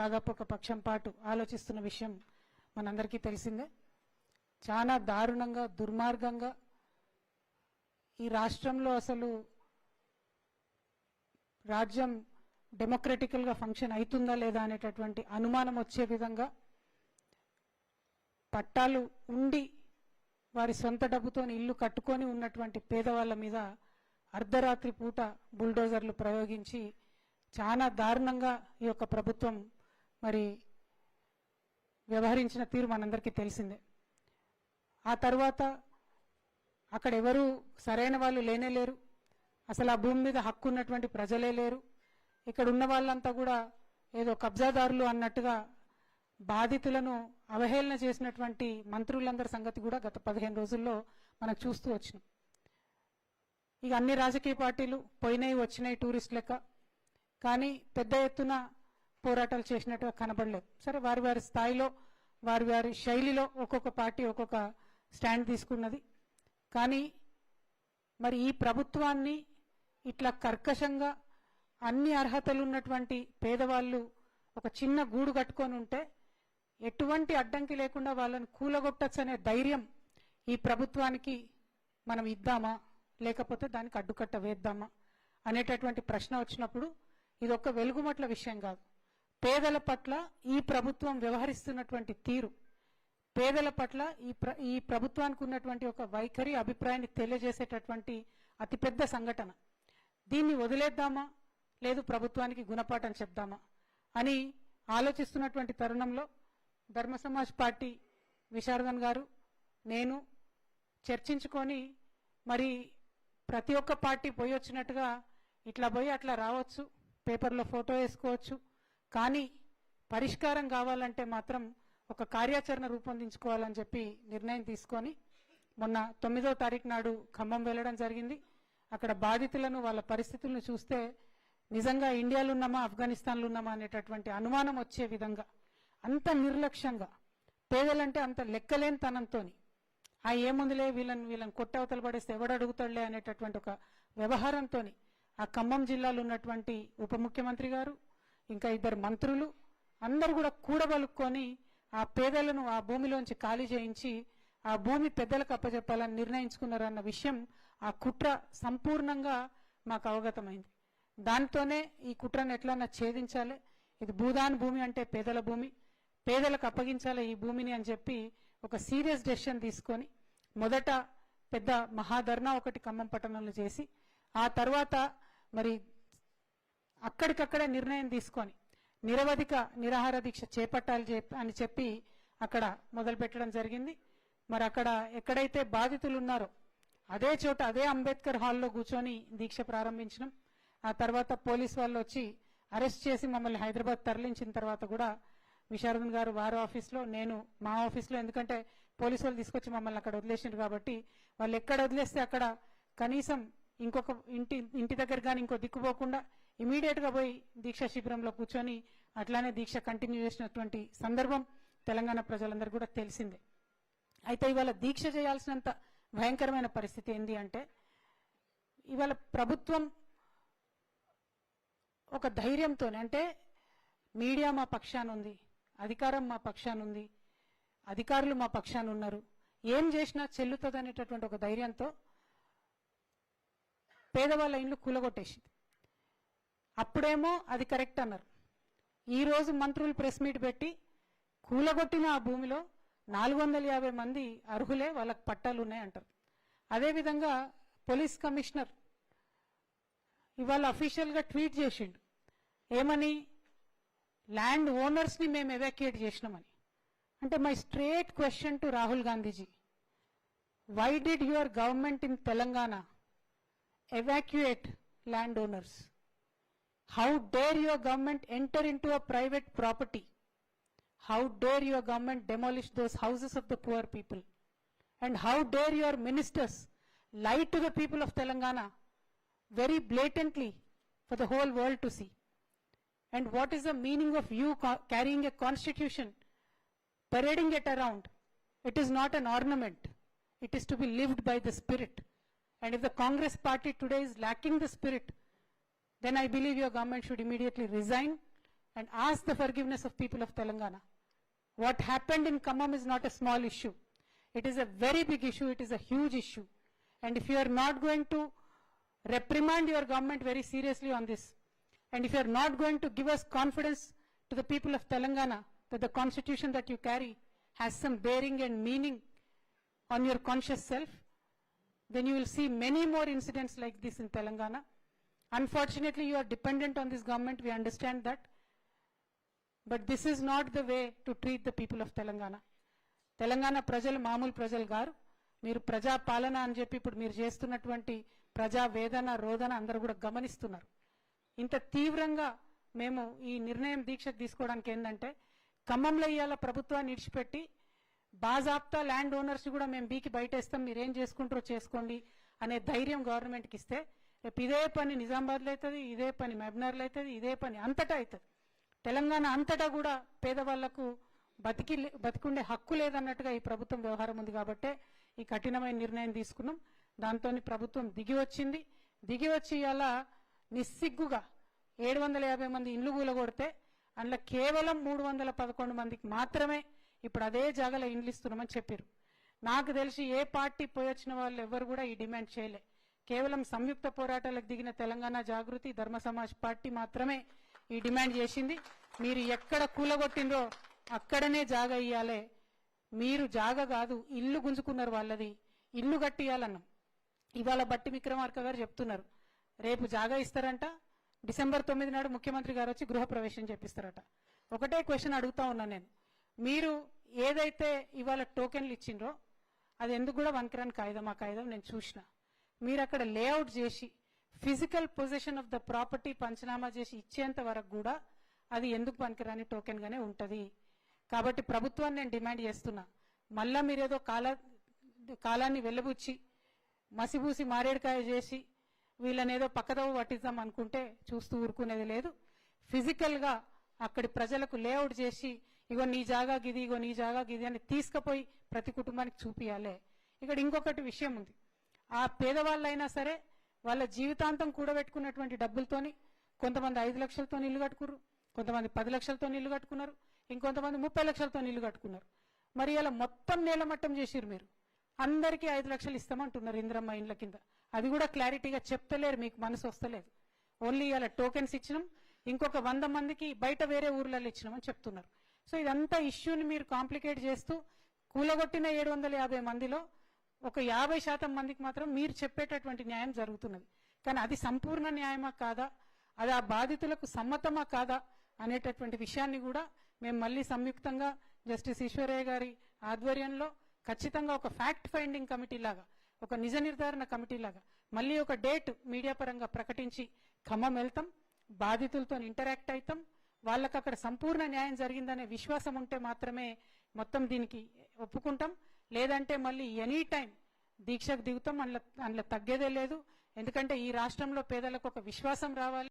దాదాపు ఒక పక్షం పాటు ఆలోచిస్తున్న విషయం మనందరికీ తెలిసిందే. చాలా దారుణంగా దుర్మార్గంగా ఈ రాష్ట్రంలో అసలు రాజ్యం డెమోక్రటికల్గా ఫంక్షన్ అవుతుందా లేదా అనేటటువంటి అనుమానం వచ్చే విధంగా పట్టాలు ఉండి వారి సొంత డబ్బుతో ఇల్లు కట్టుకొని ఉన్నటువంటి పేదవాళ్ళ మీద అర్ధరాత్రి పూట బుల్డోజర్లు ప్రయోగించి చాలా దారుణంగా ఈ యొక్క ప్రభుత్వం మరి వ్యవహరించిన తీరు మనందరికీ తెలిసిందే. ఆ తర్వాత అక్కడ ఎవరు సరైన వాళ్ళు లేనేలేరు, అసలు ఆ భూమి మీద హక్కు ఉన్నటువంటి ప్రజలే లేరు. ఇక్కడ ఉన్న వాళ్ళంతా కూడా ఏదో కబ్జాదారులు అన్నట్టుగా బాధితులను అవహేళన చేసినటువంటి మంత్రులందరి సంగతి కూడా గత 15 రోజుల్లో మనం చూస్తూ వచ్చినాం. ఇక అన్ని రాజకీయ పార్టీలు పోయినాయి వచ్చినాయి టూరిస్ట్ లెక్క, కానీ పెద్ద ఎత్తున పోరాటాలు చేసినట్టుగా కనబడలేదు. సరే, వారి వారి స్థాయిలో వారి వారి శైలిలో ఒక్కొక్క పార్టీ ఒక్కొక్క స్టాండ్ తీసుకున్నది. కానీ మరి ఈ ప్రభుత్వాన్ని ఇట్లా కర్కశంగా అన్ని అర్హతలు ఉన్నటువంటి పేదవాళ్ళు ఒక చిన్న గూడు కట్టుకొని ఉంటే ఎటువంటి అడ్డంకి లేకుండా వాళ్ళని కూలగొట్టచ్చనే ధైర్యం ఈ ప్రభుత్వానికి మనం ఇద్దామా, లేకపోతే దానికి అడ్డుకట్ట వేద్దామా అనేటటువంటి ప్రశ్న వచ్చినప్పుడు ఇది ఒక్క వెలుగుమట్ల విషయం కాదు. పేదల పట్ల ఈ ప్రభుత్వం వ్యవహరిస్తున్నటువంటి తీరు, పేదల పట్ల ఈ ప్రభుత్వానికి ఉన్నటువంటి ఒక వైఖరి అభిప్రాయాన్ని తెలియజేసేటటువంటి అతిపెద్ద సంఘటన. దీన్ని వదిలేద్దామా, లేదు ప్రభుత్వానికి గుణపాఠం చెప్దామా అని ఆలోచిస్తున్నటువంటి తరుణంలో ధర్మ సమాజ్ పార్టీ విశారదన్ గారు నేను చర్చించుకొని మరి ప్రతి ఒక్క పార్టీ పోయి వచ్చినట్టుగా ఇట్లా పోయి అట్లా రావచ్చు, పేపర్లో ఫోటో వేసుకోవచ్చు, కానీ పరిష్కారం కావాలంటే మాత్రం ఒక కార్యాచరణ రూపొందించుకోవాలని చెప్పి నిర్ణయం తీసుకొని మొన్న 9వ తారీఖు నాడు ఖమ్మం వెళ్ళడం జరిగింది. అక్కడ బాధితులను వాళ్ళ పరిస్థితులను చూస్తే నిజంగా ఇండియాలో ఉన్నామా ఆఫ్ఘనిస్తాన్లో ఉన్నామా అనేటటువంటి అనుమానం వచ్చే విధంగా అంత నిర్లక్ష్యంగా, పేదలంటే అంత లెక్కలేని తనంతో ఏముందిలే వీళ్ళని కొట్టవతలు పడేస్తే ఎవడు అడుగుతాడులే అనేటటువంటి ఒక వ్యవహారంతో ఆ ఖమ్మం జిల్లాలో ఉన్నటువంటి ఉప ముఖ్యమంత్రి గారు ఇంకా 2 మంత్రులు అందరూ కూడా కూడబలుక్కొని ఆ పేదలను ఆ భూమిలోంచి ఖాళీ చేయించి ఆ భూమి పెద్దలకు అప్పచెప్పాలని నిర్ణయించుకున్నారన్న విషయం ఆ కుట్ర సంపూర్ణంగా మాకు అవగతమైంది. దాంతోనే ఈ కుట్రను ఎట్లన్నా ఛేదించాలి, ఇది భూదాన్ భూమి అంటే పేదల భూమి, పేదలకు అప్పగించాలి ఈ భూమిని అని చెప్పి ఒక సీరియస్ డెసిషన్ తీసుకొని మొదట పెద్ద మహాధర్నా ఒకటి ఖమ్మం పట్టణంలో చేసి ఆ తర్వాత మరి అక్కడికక్కడే నిర్ణయం తీసుకొని నిరవధిక నిరాహార దీక్ష చేపట్టాలి అని చెప్పి అక్కడ మొదలు పెట్టడం జరిగింది. మరి అక్కడ ఎక్కడైతే బాధితులు ఉన్నారో అదే చోట అదే అంబేద్కర్ హాల్లో కూర్చొని దీక్ష ప్రారంభించినాం. ఆ తర్వాత పోలీసు వాళ్ళు వచ్చి అరెస్ట్ చేసి మమ్మల్ని హైదరాబాద్ తరలించిన తర్వాత కూడా విశారదన్ గారు వారి ఆఫీస్లో, నేను మా ఆఫీస్లో, ఎందుకంటే పోలీసు వాళ్ళు తీసుకొచ్చి మమ్మల్ని అక్కడ వదిలేసినారు కాబట్టి వాళ్ళు ఎక్కడ వదిలేస్తే అక్కడ కనీసం ఇంకొక ఇంటి దగ్గర కానీ ఇంకో దిక్కుపోకుండా ఇమీడియట్గా పోయి దీక్షా శిబిరంలో కూర్చొని అట్లానే దీక్ష కంటిన్యూ చేసినటువంటి సందర్భం తెలంగాణ ప్రజలందరూ కూడా తెలిసిందే. అయితే ఇవాళ దీక్ష చేయాల్సినంత భయంకరమైన పరిస్థితి ఏంటి అంటే ఇవాళ ప్రభుత్వం ఒక ధైర్యంతో, అంటే మీడియా మా పక్షాన ఉంది, అధికారం మా పక్షాన ఉంది, అధికారులు మా పక్షాన ఉన్నారు, ఏం చేసినా చెల్లుతుంది అనేటటువంటి ఒక ధైర్యంతో పేదవాళ్ళ ఇండ్లు కూలగొట్టేసింది. అప్పుడేమో అది కరెక్ట్ అన్నారు. ఈరోజు మంత్రులు ప్రెస్ మీట్ పెట్టి కూలగొట్టిన ఆ భూమిలో 450 మంది అర్హులే, వాళ్ళకి పట్టాలు ఉన్నాయి అంటారు. అదేవిధంగా పోలీస్ కమిషనర్ ఇవాళ అఫీషియల్గా ట్వీట్ చేసిండు, ఏమని, ల్యాండ్ ఓనర్స్ని మేము ఎవాక్యుయేట్ చేసినామని. అంటే my straight question to Rahul Gandhiji, why did your government in Telangana evacuate landowners? How dare your government enter into a private property? How dare your government demolish those houses of the poor people? And how dare your ministers lie to the people of Telangana very blatantly for the whole world to see? And what is the meaning of you carrying a constitution, parading it around? It is not an ornament. It is to be lived by the spirit. And if the Congress party today is lacking the spirit, then I believe your government should immediately resign and ask the forgiveness of people of Telangana. What happened in Khammam is not a small issue. It is a very big issue. It is a huge issue. And if you are not going to reprimand your government very seriously on this, and if you are not going to give us confidence to the people of Telangana that the constitution that you carry has some bearing and meaning on your conscious self, then you will see many more incidents like this in Telangana. Unfortunately, you are dependent on this government. We understand that. But this is not the way to treat the people of Telangana. Telangana ప్రజలు మామూలు ప్రజలు గారు. మీరు ప్రజా పాలన అని చెప్పి ఇప్పుడు మీరు చేస్తున్నటువంటి ప్రజా వేదన రోదన అందరూ కూడా గమనిస్తున్నారు. ఇంత తీవ్రంగా మేము ఈ నిర్ణయం దీక్షకు తీసుకోవడానికి ఏంటంటే ఖమ్మంలో ఇవాళ ప్రభుత్వాన్ని ఇడిచిపెట్టి బాజాప్తా ల్యాండ్ ఓనర్స్ కూడా మేము బీకి బయటేస్తాం, మీరేం చేసుకుంటారో చేసుకోండి అనే ధైర్యం గవర్నమెంట్కి ఇస్తే రేపు ఇదే పని నిజామాబాద్లో అవుతుంది, ఇదే పని మహబూబ్నగర్లో అవుతుంది, ఇదే పని అంతటా అవుతుంది. తెలంగాణ అంతటా కూడా పేదవాళ్లకు బతికుండే హక్కు లేదన్నట్టుగా ఈ ప్రభుత్వం వ్యవహారం ఉంది. కాబట్టే ఈ కఠినమైన నిర్ణయం తీసుకున్నాం. దాంతో ప్రభుత్వం దిగి వచ్చింది. దిగి వచ్చి ఇలా నిస్సిగ్గుగా 750 మంది ఇండ్లు కూలగొడితే అందులో కేవలం 311 మందికి మాత్రమే ఇప్పుడు అదే జాగాలో ఇండ్లు ఇస్తున్నామని చెప్పారు. నాకు తెలిసి ఏ పార్టీ పోయొచ్చిన వాళ్ళు ఎవరు కూడా ఈ డిమాండ్ చేయలే. కేవలం సంయుక్త పోరాటాలకు దిగిన తెలంగాణ జాగృతి ధర్మ సమాజ్ పార్టీ మాత్రమే ఈ డిమాండ్ చేసింది. మీరు ఎక్కడ కూలగొట్టిందో అక్కడనే జాగా ఇయ్యాలే. మీరు జాగా కాదు ఇల్లు గుంజుకున్నారు, వాళ్ళది ఇల్లు కట్టియాలన్నాం. ఇవాళ బట్టి విక్రమార్క గారు చెప్తున్నారు రేపు జాగా ఇస్తారంట, డిసెంబర్ 9 నాడు ముఖ్యమంత్రి గారు వచ్చి గృహప్రవేశం చేపిస్తారట. ఒకటే క్వశ్చన్ అడుగుతా ఉన్నాను నేను, మీరు ఏదైతే ఇవాళ టోకెన్లు ఇచ్చిండ్రో అది ఎందుకు కూడా వన్కిరాని కాగితం, ఆ కాగితం నేను చూసిన. మీరు అక్కడ లేఅవుట్ చేసి physical position of the property panchnama చేసి ఇచ్చేంత వరకు కూడా అది ఎందుకు పనికిరాని టోకెన్ గానే ఉంటది. కాబట్టి ప్రభుత్వాన్ని నేను డిమాండ్ చేస్తున్నా, మళ్ళా మీరేదో కాలాన్ని వెల్లబుచ్చి మసిబూసి మారేడుకాయ చేసి వీళ్ళనేదో పక్కదవ పట్టిద్దాం అనుకుంటే చూస్తూ ఊరుకునేది లేదు. ఫిజికల్గా అక్కడి ప్రజలకు లేఅవుట్ చేసి ఇగో నీ జాగా గిది, ఇగో నీ జాగా గిది అని తీసుకుపోయి ప్రతి కుటుంబానికి చూపియాలి. ఇక్కడ ఇంకొకటి విషయం ఉంది, ఆ పేదవాళ్ళైనా సరే వాళ్ళ జీవితాంతం కూడబెట్టుకున్నటువంటి డబ్బులతోని కొంతమంది 5 లక్షలతో ఇల్లు కట్టుకున్నారు, కొంతమంది 10 లక్షలతో ఇల్లు కట్టుకున్నారు, ఇంకొంతమంది 30 లక్షలతో ఇల్లు కట్టుకున్నారు. మరి ఇలా మొత్తం నేలమట్టం చేసిరు. మీరు అందరికీ 5 లక్షలు ఇస్తామంటున్నారు ఇందిరమ్మ ఇండ్ల కింద. అది కూడా క్లారిటీగా చెప్తలేరు, మీకు మనసు వస్తలేదు. ఓన్లీ ఇలా టోకెన్స్ ఇచ్చినాం, ఇంకొక 100 మందికి బయట వేరే ఊర్లలో ఇచ్చినామని చెప్తున్నారు. సో ఇదంతా ఇష్యూని మీరు కాంప్లికేట్ చేస్తూ కూలగొట్టిన 750 మందిలో ఒక 50% మందికి మాత్రం మీరు చెప్పేటటువంటి న్యాయం జరుగుతున్నది. కానీ అది సంపూర్ణ న్యాయమా కాదా, అది ఆ బాధితులకు సమ్మతమా కాదా అనేటటువంటి విషయాన్ని కూడా మేము మళ్ళీ సంయుక్తంగా జస్టిస్ ఈశ్వరయ్య గారి ఆధ్వర్యంలో ఖచ్చితంగా ఒక ఫ్యాక్ట్ ఫైండింగ్ కమిటీ లాగా, ఒక నిజ నిర్ధారణ కమిటీ లాగా మళ్ళీ ఒక డేట్ మీడియా పరంగా ప్రకటించి ఖమ్మం వెళ్తాం, బాధితులతో ఇంటరాక్ట్ అవుతాం. వాళ్ళకి అక్కడ సంపూర్ణ న్యాయం జరిగిందనే విశ్వాసం ఉంటే మాత్రమే మొత్తం దీనికి ఒప్పుకుంటాం. లేదంటే మళ్ళీ ఎనీ టైం దీక్షకు దిగుతాం. అందులో తగ్గేదే లేదు. ఎందుకంటే ఈ రాష్ట్రంలో పేదలకు ఒక విశ్వాసం రావాలి.